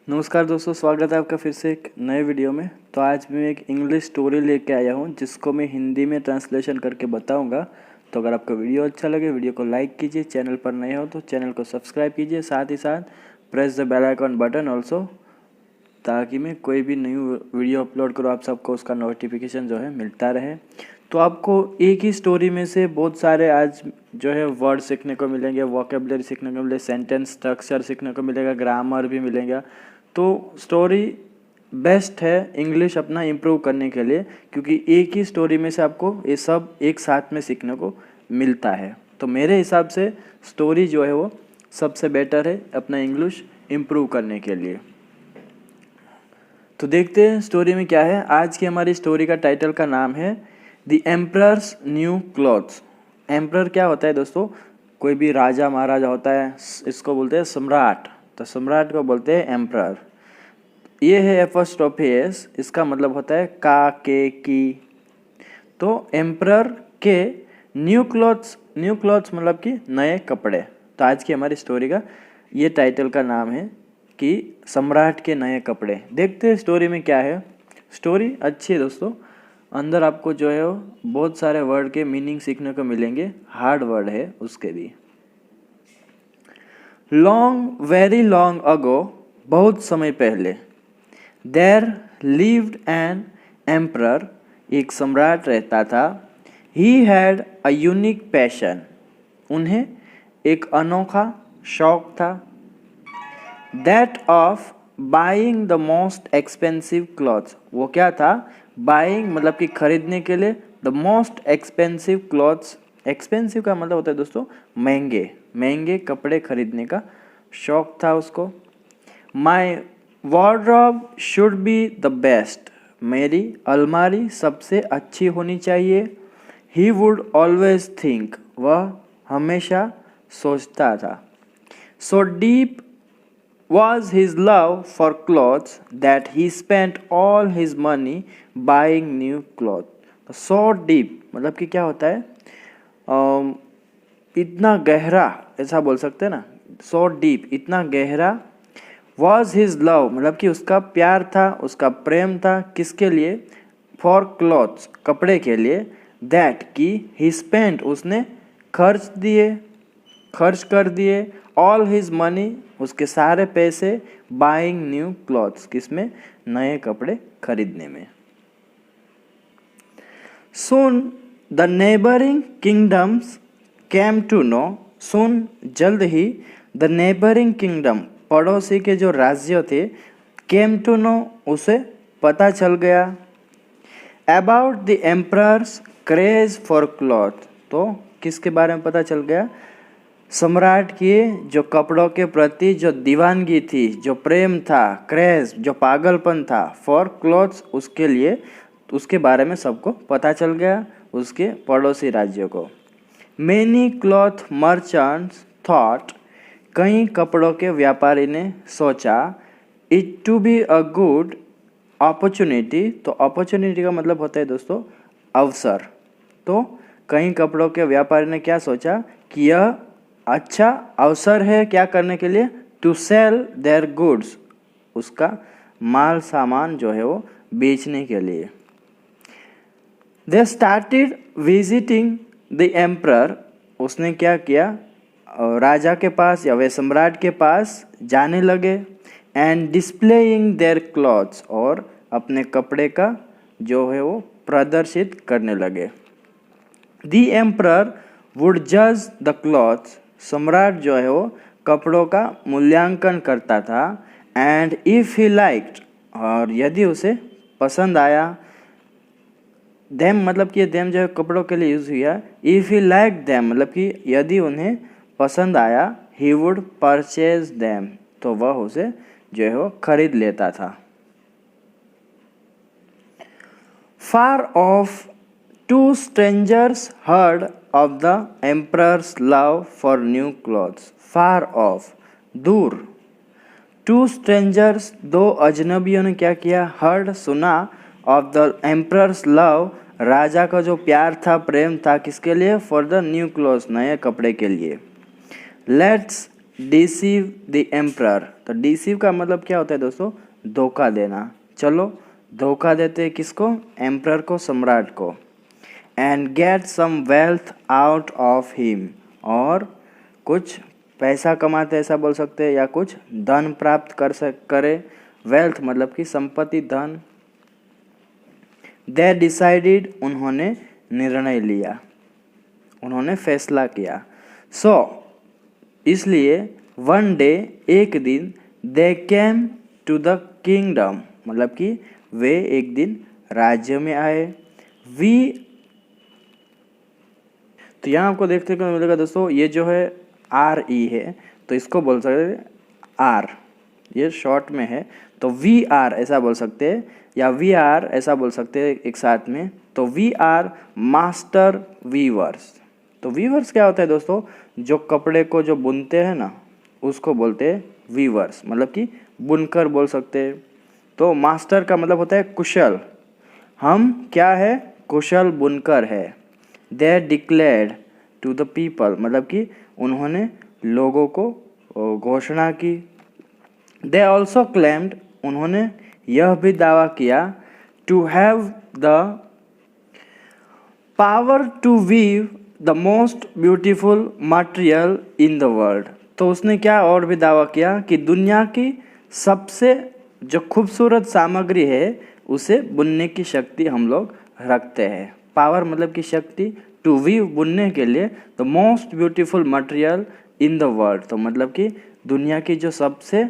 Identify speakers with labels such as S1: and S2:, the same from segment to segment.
S1: नमस्कार दोस्तों, स्वागत है आपका फिर से एक नए वीडियो में। तो आज मैं एक इंग्लिश स्टोरी लेके आया हूँ जिसको मैं हिंदी में ट्रांसलेशन करके बताऊँगा। तो अगर आपको वीडियो अच्छा लगे वीडियो को लाइक कीजिए, चैनल पर नए हो तो चैनल को सब्सक्राइब कीजिए, साथ ही साथ press the bell icon button also, ताकि मैं कोई भी न्यू वीडियो अपलोड करूँ आप सबको उसका नोटिफिकेशन जो है मिलता रहे। तो आपको एक ही स्टोरी में से बहुत सारे आज जो है वर्ड सीखने को मिलेंगे, वोकेबलरी सीखने को मिलेगा, सेंटेंस स्ट्रक्चर सीखने को मिलेगा, ग्रामर भी मिलेगा। तो स्टोरी बेस्ट है इंग्लिश अपना इम्प्रूव करने के लिए, क्योंकि एक ही स्टोरी में से आपको ये सब एक साथ में सीखने को मिलता है। तो मेरे हिसाब से स्टोरी जो है वो सबसे बेटर है अपना इंग्लिश इम्प्रूव करने के लिए। तो देखते हैं स्टोरी में क्या है। आज की हमारी स्टोरी का टाइटल का नाम है the emperors new clothes. Emperor क्या होता है दोस्तों? कोई भी राजा महाराजा होता है, इसको बोलते हैं सम्राट। तो सम्राट को बोलते हैं एम्परर। ये है एपोस्ट्रोफी एस, इसका मतलब होता है का, के, की। तो एम्परर के न्यू क्लॉथ्स मतलब कि नए कपड़े। तो आज की हमारी स्टोरी का ये टाइटल का नाम है कि सम्राट के नए कपड़े। देखते हैं स्टोरी में क्या है। स्टोरी अच्छी है दोस्तों, अंदर आपको जो है वो बहुत सारे वर्ड के मीनिंग सीखने को मिलेंगे, हार्ड वर्ड है उसके भी। लॉन्ग, वेरी लॉन्ग अगो, बहुत समय पहले, देयर लिव्ड एन एम्परर, एक सम्राट रहता था। He had a unique passion, उन्हें एक अनोखा शौक था। That of buying the most expensive clothes, वो क्या था? बाइंग मतलब कि खरीदने के लिए, the most expensive clothes, expensive का मतलब होता है दोस्तों महंगे, महंगे कपड़े खरीदने का शौक था उसको। My wardrobe should be the best, मेरी अलमारी सबसे अच्छी होनी चाहिए। ही वुड ऑलवेज थिंक, वह हमेशा सोचता था। So deep was his love for clothes that he spent all his money buying new clothes. तो so deep मतलब कि क्या होता है? इतना गहरा, ऐसा बोल सकते हैं ना। so deep, इतना गहरा। was his love मतलब कि उसका प्यार था, उसका प्रेम था। किसके लिए? for clothes, कपड़े के लिए। that कि he spent, उसने खर्च कर दिए। ऑल हिज मनी, उसके सारे पैसे। बाइंग न्यू क्लॉथ्स, किसमें? नए कपड़े खरीदने में। Soon the neighbouring kingdoms came to know, soon जल्द ही, द नेबरिंग किंगडम, पड़ोसी के जो राज्य थे, केम टू नो, उसे पता चल गया। About the emperors craze for cloth, तो किसके बारे में पता चल गया? सम्राट की जो कपड़ों के प्रति जो दीवानगी थी, जो प्रेम था, क्रेज, जो पागलपन था, फॉर क्लॉथ्स, उसके लिए, उसके बारे में सबको पता चल गया, उसके पड़ोसी राज्यों को। मैनी क्लॉथ मर्चेंट्स थॉट, कई कपड़ों के व्यापारी ने सोचा, it to be a good opportunity. तो अपॉर्चुनिटी का मतलब होता है दोस्तों अवसर। तो कई कपड़ों के व्यापारी ने क्या सोचा कि यह अच्छा अवसर है क्या करने के लिए? टू सेल देयर गुड्स, उसका माल सामान जो है वो बेचने के लिए। They started visiting the emperor, उसने क्या किया? राजा के पास या वे सम्राट के पास जाने लगे। एंड डिस्प्लेइंग देयर क्लॉथ्स, और अपने कपड़े का जो है वो प्रदर्शित करने लगे। द एम्परर वुड जज द क्लॉथ्स, सम्राट जो है वो कपड़ों का मूल्यांकन करता था। एंड इफ़ ही लाइक्ड, और यदि उसे पसंद आया, देम मतलब कि देम जो है कपड़ों के लिए यूज़ हुआ। इफ़ ही लाइक देम मतलब कि यदि उन्हें पसंद आया, ही वुड परचेज देम, तो वह उसे जो है वो खरीद लेता था। Far off two strangers heard of the emperor's love for new clothes. Far off, दूर। Two strangers, दो अजनबियों ने क्या किया? heard, सुना, of the emperor's love, राजा का जो प्यार था, प्रेम था, किसके लिए? for the new clothes, नए कपड़े के लिए। Let's deceive the emperor. तो डिसीव का मतलब क्या होता है दोस्तों, धोखा देना। चलो धोखा देते हैं किसको, एम्परर को, सम्राट को। And get some wealth out of him, और कुछ पैसा कमाते ऐसा बोल सकते हैं, या कुछ धन प्राप्त करे। वेल्थ मतलब कि संपत्ति, धन। दे डिसाइडेड, उन्होंने निर्णय लिया, उन्होंने फैसला किया। सो इसलिए वन डे, एक दिन, दे केम टू द किंगडम, मतलब कि वे एक दिन राज्य में आए। वी, तो यहाँ आपको देखने को मिलेगा दोस्तों, ये जो है आर ई है, तो इसको बोल सकते हैं आर, ये शॉर्ट में है, तो वी आर ऐसा बोल सकते हैं, या वी आर ऐसा बोल सकते हैं एक साथ में। तो वी आर मास्टर वीवर्स। तो वीवर्स क्या होता है दोस्तों, जो कपड़े को जो बुनते हैं ना, उसको बोलते हैं वीवर्स, मतलब कि बुनकर बोल सकते हैं। तो मास्टर का मतलब होता है कुशल, हम क्या है, कुशल बुनकर है। दे डिक्लेयर्ड टू द पीपल, मतलब कि उन्होंने लोगों को घोषणा की। दे ऑल्सो क्लेम्ड, उन्होंने यह भी दावा किया, to have the power to weave the most beautiful material in the world. तो उसने क्या और भी दावा किया कि दुनिया की सबसे जो खूबसूरत सामग्री है उसे बुनने की शक्ति हम लोग रखते हैं। पावर मतलब कि शक्ति, टू वीव बुनने के लिए, the most beautiful material in the world, तो मतलब कि दुनिया की जो सबसे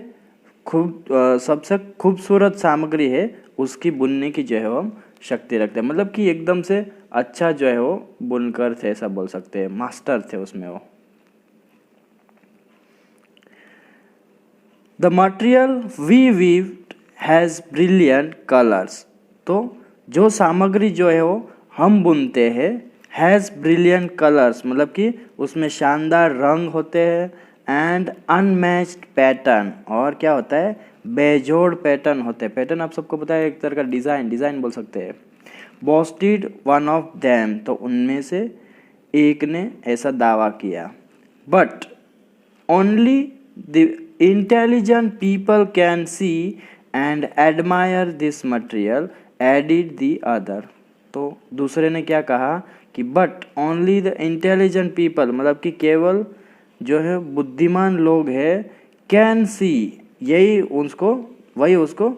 S1: खूबसूरत सामग्री है उसकी बुनने की जो है हम शक्ति रखते हैं। मतलब कि एकदम से अच्छा जो है वो बुनकर थे ऐसा बोल सकते हैं, मास्टर थे उसमें वो। The material we weaved has brilliant colours, तो जो सामग्री जो है वो हम बुनते हैं, हैज़ ब्रिलियंट कलर्स मतलब कि उसमें शानदार रंग होते हैं, एंड अनमैच्ड पैटर्न, और क्या होता है, बेजोड़ पैटर्न होते हैं। पैटर्न आप सबको पता है, एक तरह का डिज़ाइन बोल सकते हैं। बोस्टेड वन ऑफ देम, तो उनमें से एक ने ऐसा दावा किया। But only the intelligent people can see and admire this material, added the other. तो दूसरे ने क्या कहा कि but only the intelligent people, मतलब कि केवल जो है बुद्धिमान लोग हैं, कैन सी, यही वही उसको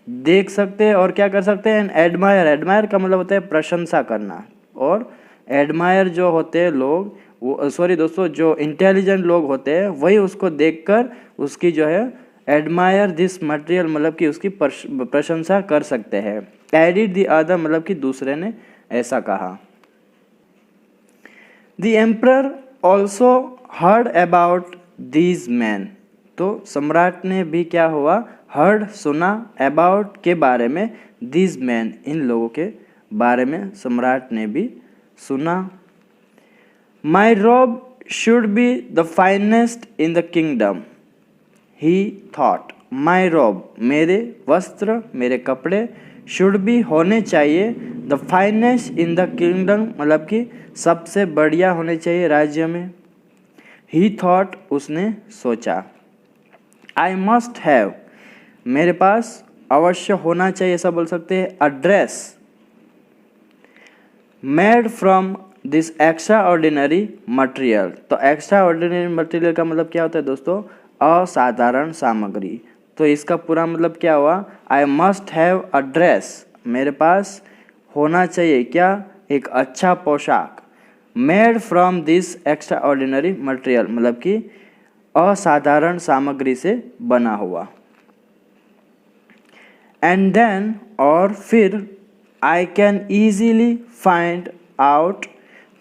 S1: देख सकते हैं और क्या कर सकते हैं, एडमायर। एडमायर का मतलब होता है प्रशंसा करना, और एडमायर जो होते हैं लोग, वो सॉरी दोस्तों, जो इंटेलिजेंट लोग होते हैं वही उसको देखकर उसकी जो है एडमायर दिस मटेरियल, मतलब कि उसकी प्रशंसा कर सकते हैं। एडिड द अदर, मतलब कि दूसरे ने ऐसा कहा। The emperor also heard about these man, तो सम्राट ने भी क्या हुआ, हर्ड सुना, अबाउट के बारे में, दीज मैन इन लोगों के बारे में सम्राट ने भी सुना। My robe should be the finest in the kingdom, he thought. My robe, मेरे वस्त्र, मेरे कपड़े, शुड बी होने चाहिए, the finest in the kingdom, मतलब कि सबसे बढ़िया होने चाहिए राज्य में। ही थॉट, उसने सोचा। आई मस्ट हैव, मेरे पास अवश्य होना चाहिए ऐसा बोल सकते हैं, a dress made from this extraordinary material. तो एक्स्ट्रा ऑर्डिनरी मटेरियल का मतलब क्या होता है दोस्तों, असाधारण सामग्री। तो इसका पूरा मतलब क्या हुआ, I must have a dress, मेरे पास होना चाहिए क्या, एक अच्छा पोशाक, made from this extraordinary material, मतलब कि असाधारण सामग्री से बना हुआ। एंड देन, और फिर, I can easily find out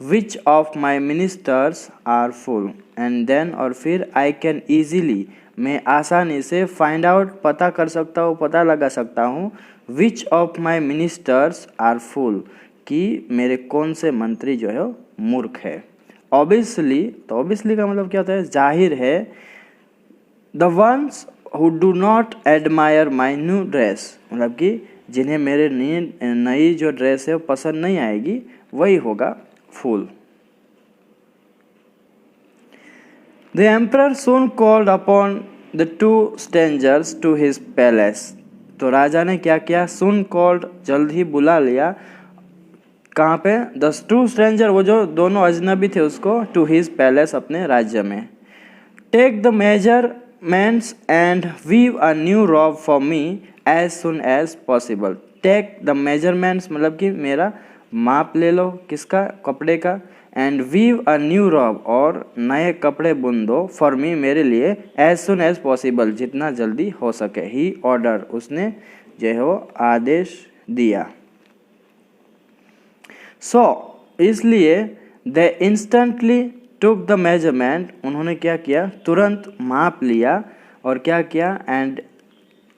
S1: which of my ministers are fool. And then, और फिर, आई कैन ईजीली, मैं आसानी से, फाइंड आउट, पता कर सकता हूँ, पता लगा सकता हूँ, which of my ministers are fool, कि मेरे कौन से मंत्री जो है मूर्ख है। ऑब्वियसली, तो ऑब्वियसली का मतलब क्या होता है, जाहिर है। The ones who do not admire my new dress, मतलब कि जिन्हें मेरे नई जो ड्रेस है वो पसंद नहीं आएगी, वही होगा fool. The emperor soon called upon the two strangers to his palace. तो राजा ने क्या किया, सून कॉल्ड जल्द ही बुला लिया, कहाँ पे, द टू स्ट्रेंजर, वो जो दोनों अजनबी थे उसको, टू हिज पैलेस, अपने राज्य में। Take the measurements and weave a new robe for me as soon as possible. Take the measurements मतलब कि मेरा माप ले लो, किसका, कपड़े का, and weave a new robe, और नए कपड़े बुन दो, फॉर मी, मेरे लिए, एज सुन एज पॉसिबल, जितना जल्दी हो सके। ही ऑर्डर, उसने जो है वो आदेश दिया। सो इसलिए दे इंस्टेंटली टुक द मेजरमेंट, उन्होंने क्या किया, तुरंत माप लिया, और क्या किया, and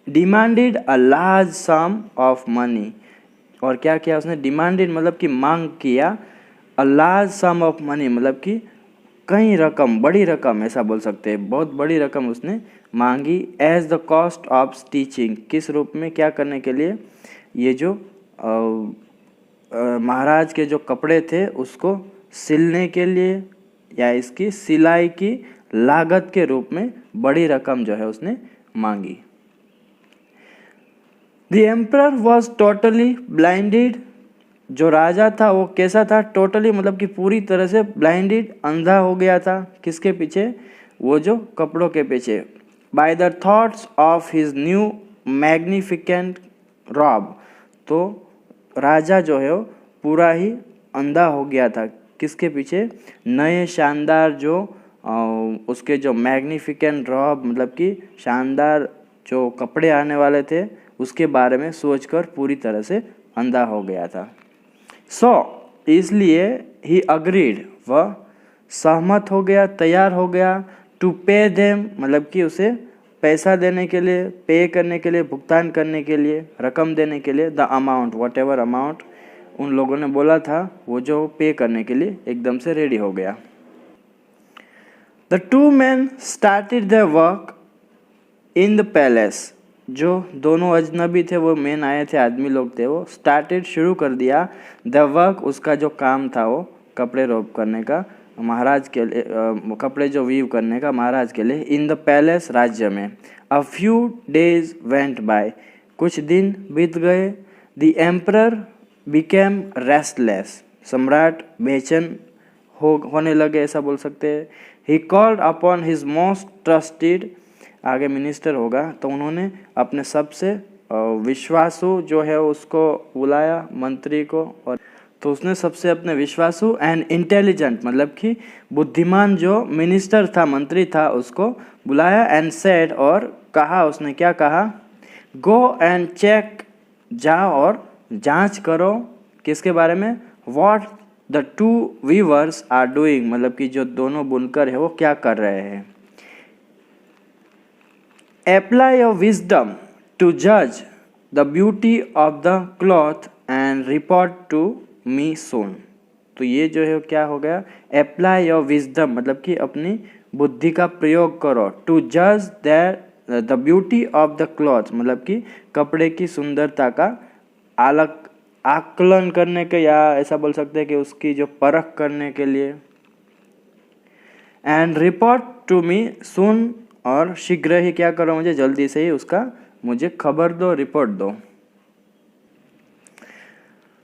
S1: demanded a large some of money, और क्या किया उसने, डिमांडेड मतलब कि मांग किया, a large some of money मतलब कि कई रकम, बड़ी रकम ऐसा बोल सकते हैं, बहुत बड़ी रकम उसने मांगी, as the cost of stitching, किस रूप में, क्या करने के लिए, ये जो महाराज के जो कपड़े थे उसको सिलने के लिए, या इसकी सिलाई की लागत के रूप में बड़ी रकम जो है उसने मांगी। The emperor was totally blinded, जो राजा था वो कैसा था, टोटली मतलब कि पूरी तरह से ब्लाइंडेड, अंधा हो गया था, किसके पीछे, वो जो कपड़ों के पीछे, by the thoughts of his new magnificent robe. तो राजा जो है वो पूरा ही अंधा हो गया था, किसके पीछे, नए शानदार जो उसके जो मैग्निफिकेंट रॉब मतलब कि शानदार जो कपड़े आने वाले थे उसके बारे में सोचकर पूरी तरह से अंधा हो गया था। सो इसलिए ही अग्रीड, वह सहमत हो गया, तैयार हो गया, टू पे देम मतलब कि उसे पैसा देने के लिए, पे करने के लिए, भुगतान करने के लिए, रकम देने के लिए, the amount, what ever amount उन लोगों ने बोला था, वो जो पे करने के लिए एकदम से रेडी हो गया। The two man started the work in the palace, जो दोनों अजनबी थे, वो मेन आए थे, आदमी लोग थे, वो स्टार्टेड शुरू कर दिया, द वर्क उसका जो काम था वो कपड़े रोप करने का, महाराज के लिए, कपड़े जो वीव करने का महाराज के लिए, इन द पैलेस, राज्य में। A few days went by, कुछ दिन बीत गए, द एम्परर बिकेम रेस्टलेस, सम्राट बेचैन होने लगे ऐसा बोल सकते हैं। He called upon his most trusted, आगे मिनिस्टर होगा, तो उन्होंने अपने सबसे विश्वासु जो है उसको बुलाया, मंत्री को, और तो उसने सबसे अपने विश्वासु एंड इंटेलिजेंट मतलब कि बुद्धिमान जो मिनिस्टर था, मंत्री था, उसको बुलाया, एंड सेड, और कहा, उसने क्या कहा, गो एंड चेक, जाओ और जांच करो, किसके बारे में, what the two weavers are doing मतलब कि जो दोनों बुनकर है वो क्या कर रहे हैं। अप्लाई योर विजडम टू जज the beauty of the cloth and report to me soon. तो ये जो है क्या हो गया, अप्लाई योर विजडम मतलब कि अपनी बुद्धि का प्रयोग करो, टू जज the beauty of the cloth मतलब कि कपड़े की सुंदरता का आकलन करने के, या ऐसा बोल सकते हैं कि उसकी जो परख करने के लिए, एंड रिपोर्ट टू मी सून, और शीघ्र ही क्या करो, मुझे जल्दी से ही उसका मुझे खबर दो, रिपोर्ट दो।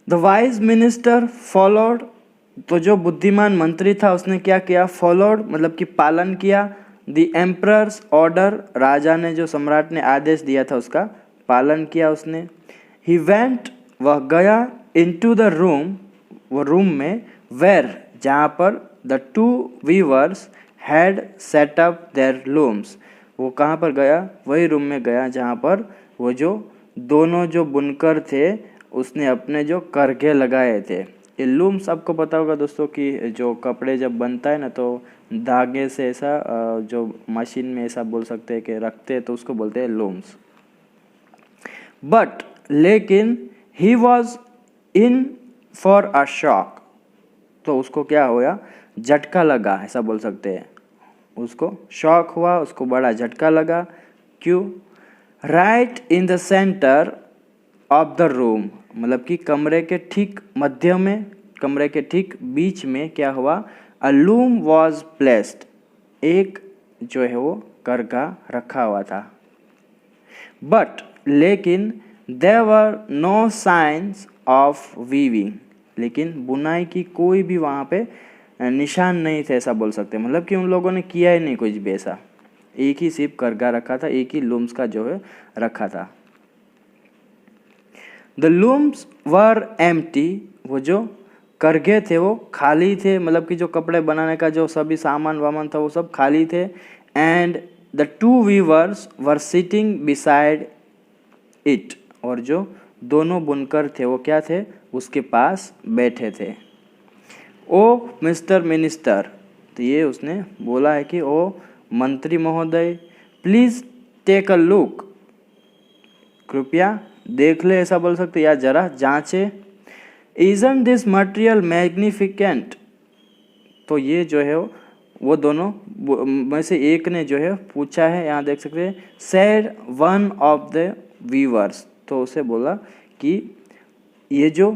S1: द वाइज मिनिस्टर फॉलोड, तो जो बुद्धिमान मंत्री था उसने क्या किया, फॉलोड मतलब कि पालन किया, द एम्परर्स ऑर्डर, राजा ने जो सम्राट ने आदेश दिया था उसका पालन किया उसने। ही वेंट, वह गया, इनटू द रूम, वो रूम में, वेर, जहाँ पर the two weavers had set up their looms, वो कहाँ पर गया, वही रूम में गया जहाँ पर वो जो दोनों जो बुनकर थे उसने अपने जो करघे लगाए थे। ये लूम्स आपको पता होगा दोस्तों कि जो कपड़े जब बनता है ना तो धागे से ऐसा जो मशीन में ऐसा बोल सकते हैं कि रखते हैं तो उसको बोलते हैं लूम्स। बट लेकिन he was in for a shock, तो उसको क्या हुआ, झटका लगा ऐसा बोल सकते हैं, उसको शॉक हुआ, उसको बड़ा झटका लगा। क्यों, right in the centre of the room मतलब कि कमरे के ठीक मध्य में, कमरे के ठीक बीच में क्या हुआ, अ लूम वॉज प्लेस्ड, एक जो है वो करघा रखा हुआ था। बट लेकिन there were no science of weaving, लेकिन बुनाई की कोई भी वहाँ पे निशान नहीं थे, ऐसा बोल सकते हैं। मतलब कि उन लोगों ने किया ही नहीं कुछ भी ऐसा, एक ही सिर्फ करघा रखा था, एक ही लूम्स का जो है रखा था। द लूम्स वर एम्प्टी, वो जो करघे थे वो खाली थे, मतलब कि जो कपड़े बनाने का जो सभी सामान वामान था वो सब खाली थे। And the two weavers were sitting beside it, और जो दोनों बुनकर थे वो क्या थे, उसके पास बैठे थे। ओ मिस्टर मिनिस्टर, तो ये उसने बोला है कि ओ मंत्री महोदय, प्लीज़ टेक अ लुक, कृपया देख ले, ऐसा बोल सकते, या जरा जांचे। इजंट दिस मटेरियल मैग्निफिकेंट, तो ये जो है वो दोनों में से एक ने जो है पूछा है, यहाँ देख सकते हैं, said one of the weavers, तो उसे बोला कि ये जो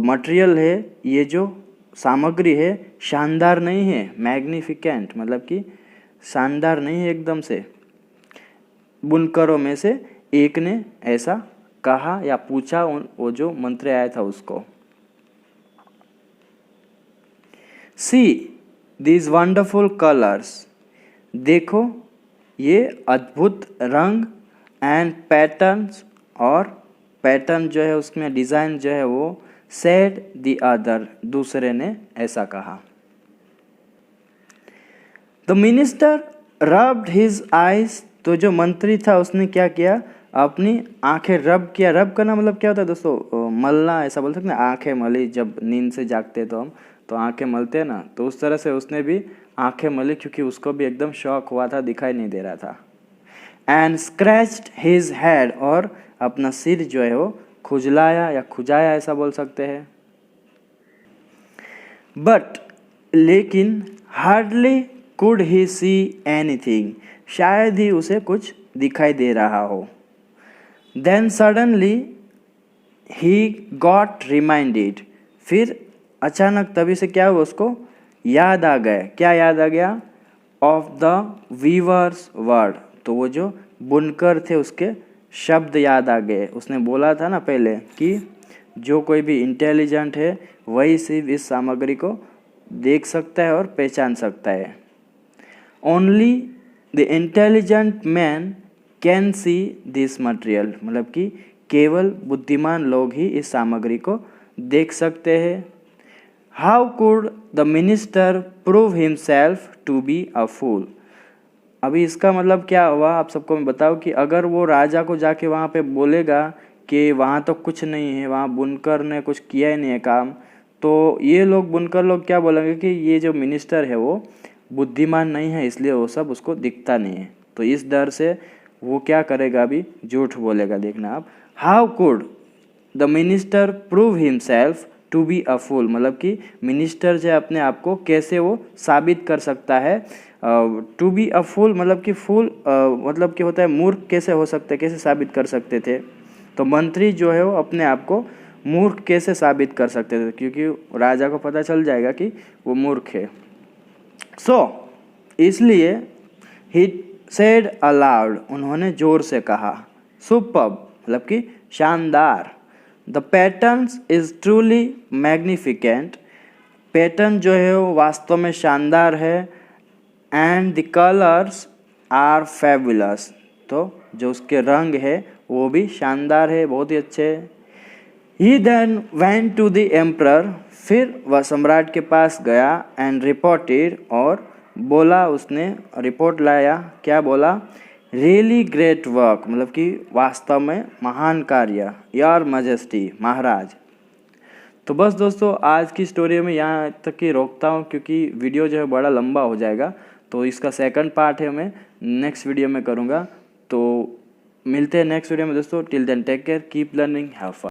S1: मटेरियल है, ये जो सामग्री है शानदार नहीं है, मैग्निफिकेंट मतलब कि शानदार नहीं है एकदम से। बुनकरों में से एक ने ऐसा कहा या पूछा वो जो मंत्री आया था उसको। सी दीज वंडरफुल कलर्स, देखो ये अद्भुत रंग, एंड पैटर्न्स, और पैटर्न जो है उसमें डिज़ाइन जो है वो, सेड द अदर, दूसरे ने ऐसा कहा। The minister rubbed his eyes, तो जो मंत्री था उसने क्या किया, अपनी आंखें रब किया। रब करना मतलब क्या होता है दोस्तों, मलना, ऐसा बोल सकते हैं, आंखें मली, जब नींद से जागते तो हम तो आंखें मलते हैं ना, तो उस तरह से उसने भी आंखें मली, क्योंकि उसको भी एकदम शौक हुआ था, दिखाई नहीं दे रहा था। एंड स्क्रैच्ड हिज हेड, और अपना सिर जो है वो खुजलाया या खुजाया, ऐसा बोल सकते हैं। बट लेकिन hardly could he see anything, शायद ही उसे कुछ दिखाई दे रहा हो। Then suddenly he got reminded, फिर अचानक तभी से क्या हुआ, उसको याद आ गया। क्या याद आ गया, ऑफ द वीवर्स वर्ड, तो वो जो बुनकर थे उसके शब्द याद आ गए। उसने बोला था ना पहले कि जो कोई भी इंटेलिजेंट है वही सिर्फ इस सामग्री को देख सकता है और पहचान सकता है। Only the intelligent man can see this material, मतलब कि केवल बुद्धिमान लोग ही इस सामग्री को देख सकते हैं। How could the minister prove himself to be a fool, अभी इसका मतलब क्या हुआ आप सबको मैं बताऊँ कि अगर वो राजा को जाके वहाँ पे बोलेगा कि वहाँ तो कुछ नहीं है, वहाँ बुनकर ने कुछ किया ही नहीं है काम, तो ये लोग बुनकर लोग क्या बोलेंगे कि ये जो मिनिस्टर है वो बुद्धिमान नहीं है, इसलिए वो सब उसको दिखता नहीं है। तो इस डर से वो क्या करेगा, अभी झूठ बोलेगा। देखना आप, how could the minister prove himself to be a fool, मतलब कि मिनिस्टर जो है अपने आप को कैसे वो साबित कर सकता है। टू बी अ फूल मतलब कि फूल मतलब कि होता है मूर्ख, कैसे हो सकते, कैसे साबित कर सकते थे। तो मंत्री जो है वो अपने आप को मूर्ख कैसे साबित कर सकते थे, क्योंकि राजा को पता चल जाएगा कि वो मूर्ख है। सो इसलिए ही सेड अलाउड, उन्होंने जोर से कहा, सुपर्ब मतलब कि शानदार। The patterns is truly magnificent, pattern जो है वो वास्तव में शानदार है। And the colours are fabulous, तो जो उसके रंग है वो भी शानदार है, बहुत ही अच्छे। He then went to the emperor, फिर वह सम्राट के पास गया। एंड रिपोर्टेड, और बोला, उसने रिपोर्ट लाया, क्या बोला, रियली ग्रेट वर्क, मतलब कि वास्तव में महान कार्य, योर मैजेस्टी, महाराज। तो बस दोस्तों आज की स्टोरी में यहाँ तक ही रोकता हूँ, क्योंकि वीडियो जो है बड़ा लंबा हो जाएगा। तो इसका सेकंड पार्ट है मैं नेक्स्ट वीडियो में करूँगा। तो मिलते हैं नेक्स्ट वीडियो में दोस्तों। Till then take care, keep learning, have fun.